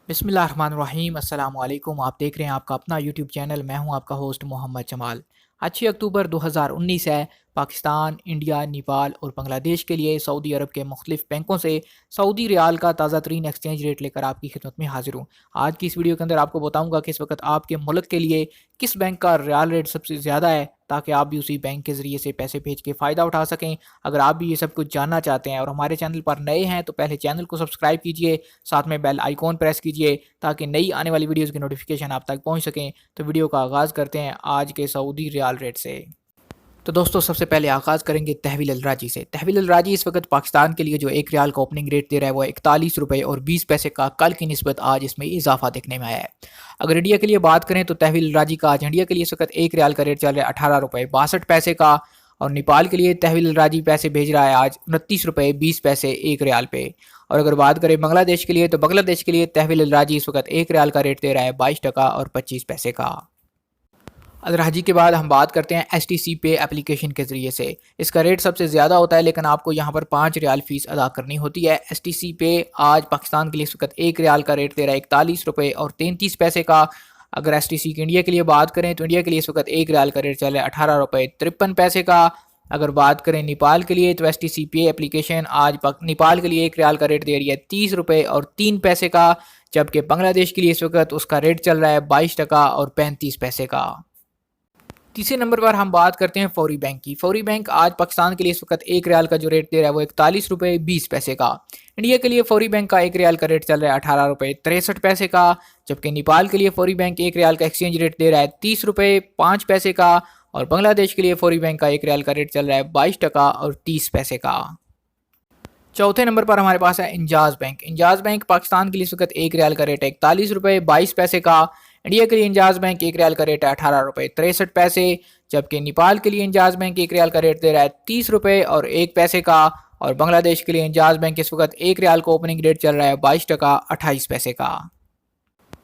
बिस्मिल्लाहिर्रहमानिर्रहीम अस्सलाम वालेकुम। आप देख रहे हैं आपका अपना यूट्यूब चैनल। मैं हूं आपका होस्ट मोहम्मद जमाल। 6 अक्टूबर 2019 है। पाकिस्तान, इंडिया, नेपाल और बांग्लादेश के लिए सऊदी अरब के मुख्तलिफ बैंकों से सऊदी रियाल का ताज़ा तरीन एक्सचेंज रेट लेकर आपकी खिदमत में हाजिर हूँ। आज की इस वीडियो के अंदर आपको बताऊंगा कि इस वक्त आपके मुल्क के लिए किस बैंक का रियाल रेट सबसे ज़्यादा है, ताकि आप भी उसी बैंक के ज़रिए से पैसे भेज के फ़ायदा उठा सकें। अगर आप भी ये सब कुछ जानना चाहते हैं और हमारे चैनल पर नए हैं तो पहले चैनल को सब्सक्राइब कीजिए, साथ में बेल आइकॉन प्रेस कीजिए ताकि नई आने वाली वीडियोज़ की नोटिफिकेशन आप तक पहुँच सकें। तो वीडियो का आगाज़ करते हैं आज के सऊदी रियाल रेट से। तो दोस्तों, सबसे पहले आगाज़ करेंगे तहवील अल राजी से। तहवील अल राजी इस वक्त पाकिस्तान के लिए जो एक रियाल का ओपनिंग रेट दे रहा है वो 41 रुपये और 20 पैसे का कल की निस्बत आज इसमें इजाफा देखने में आया है। अगर इंडिया के लिए बात करें तो तहवील अल राजी का आज इंडिया के लिए इस वक्त एक रियाल का रेट चल रहा है 18 रुपये 62 पैसे का, और नेपाल के लिए तहवील अल राजी पैसे भेज रहा है आज 29 रुपये 20 पैसे एक रियाल पे। और अगर बात करें बांग्लादेश के लिए तो बांग्लादेश के लिए तहवील अल राजी इस वक्त एक रियाल का रेट दे रहा है 22 टका और 25 पैसे का। अलराजी के बाद हम बात करते हैं एचटीसी पे एप्लीकेशन के ज़रिए से। इसका रेट सबसे ज़्यादा होता है, लेकिन आपको यहाँ पर 5 रियाल फ़ीस अदा करनी होती है। एचटीसी पे आज पाकिस्तान के लिए इस वक्त एक रियाल का रेट दे रहा है 41 रुपये और 33 पैसे का। अगर एचटीसी की इंडिया के लिए बात करें तो इंडिया के लिए इस वक्त एक रियाल का रेट चल रहा है 18 रुपये 53 पैसे का। अगर बात करें नेपाल के लिए तो एचटीसी पे एप्लीकेशन आज नेपाल के लिए एक रियाल का रेट दे रही है 30 रुपये और 3 पैसे का, जबकि बांग्लादेश के लिए इस वक्त उसका रेट चल रहा है 22 टका और 35 पैसे का। तीसरे नंबर पर हम बात करते हैं फौरी बैंक की। फौरी बैंक आज पाकिस्तान के लिए इस वक्त एक रियाल का जो रेट दे रहा है वो 41 रुपये 20 पैसे का। इंडिया के लिए फौरी बैंक का एक रियाल का रेट चल रहा है 18 रुपये 63 पैसे का, जबकि नेपाल के लिए फौरी बैंक एक रियाल का एक्सचेंज रेट दे रहा है 30 रुपये 5 पैसे का, और बांग्लादेश के लिए फौरी बैंक का एक रियाल का रेट चल रहा है 22 टका और 30 पैसे का। चौथे नंबर पर हमारे पास है इंजाज बैंक। इंजाज बैंक पाकिस्तान के लिए इस वक्त एक रियाल का रेट है 41 रुपये 22 पैसे का। इंडिया के लिए इंजाज बैंक एक रियाल का रेट है 18 रुपये 63 पैसे, जबकि नेपाल के लिए इंजाज बैंक एक रियाल का रेट दे रहा है 30 रुपये और 1 पैसे का, और बांग्लादेश के लिए इंजाज बैंक इस वक्त एक रियाल का ओपनिंग रेट चल रहा है 22 टका 28 पैसे का।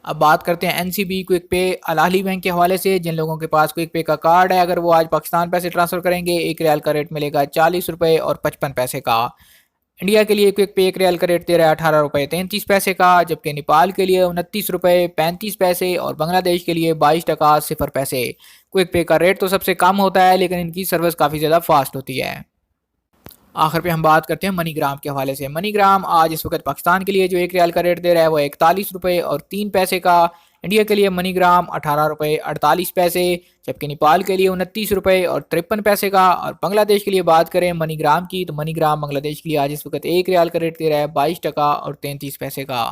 अब बात करते हैं एनसीबी क्विक पे अल अहली बैंक के हवाले से। जिन लोगों के पास क्विक पे का कार्ड है, अगर वो आज पाकिस्तान पैसे ट्रांसफ़र करेंगे एक रियाल का रेट मिलेगा 40 रुपये और 55 पैसे का। इंडिया के लिए क्विक पे एक रियाल का रेट दे रहा है 18 रुपये 33 पैसे का, जबकि नेपाल के लिए 29 रुपये 35 पैसे और बांग्लादेश के लिए 22 टका 0 पैसे। क्विक पे का रेट तो सबसे कम होता है, लेकिन इनकी सर्विस काफ़ी ज़्यादा फास्ट होती है। आखिर पे हम बात करते हैं मनीग्राम के हवाले से। मनीग्राम आज इस वक्त पाकिस्तान के लिए जो एक रियाल का रेट दे रहा है वो 41 रुपये और 3 पैसे का। इंडिया के लिए मनीग्राम 18 रुपये 48 पैसे, जबकि नेपाल के लिए 29 रुपये और 53 पैसे का। और बांग्लादेश के लिए बात करें मनीग्राम की तो मनीग्राम बांग्लादेश के लिए आज इस वक्त एक रियाल का रेट दे रहा है 22 टका और 33 पैसे का।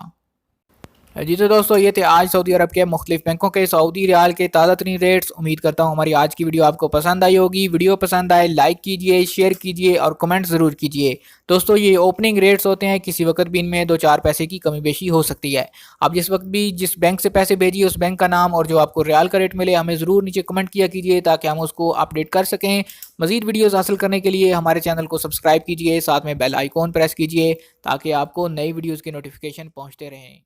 जी तो दोस्तों, ये थे आज सऊदी अरब के मुख्तलिफ बैंकों के सऊदी रियाल के ताज़ा तरीन रेट्स। उम्मीद करता हूँ हमारी आज की वीडियो आपको पसंद आई होगी। वीडियो पसंद आए लाइक कीजिए, शेयर कीजिए और कमेंट ज़रूर कीजिए। दोस्तों, ये ओपनिंग रेट्स होते हैं, किसी वक्त भी इनमें 2-4 पैसे की कमी बेशी हो सकती है। आप जिस वक्त भी जिस बैंक से पैसे भेजिए उस बैंक का नाम और जो आपको रियाल का रेट मिले हमें ज़रूर नीचे कमेंट किया कीजिए, ताकि हम उसको अपडेट कर सकें। मज़ीद वीडियोज़ हासिल करने के लिए हमारे चैनल को सब्सक्राइब कीजिए, साथ में बेल आइकॉन प्रेस कीजिए ताकि आपको नई वीडियोज़ की नोटिफिकेशन पहुँचते रहें।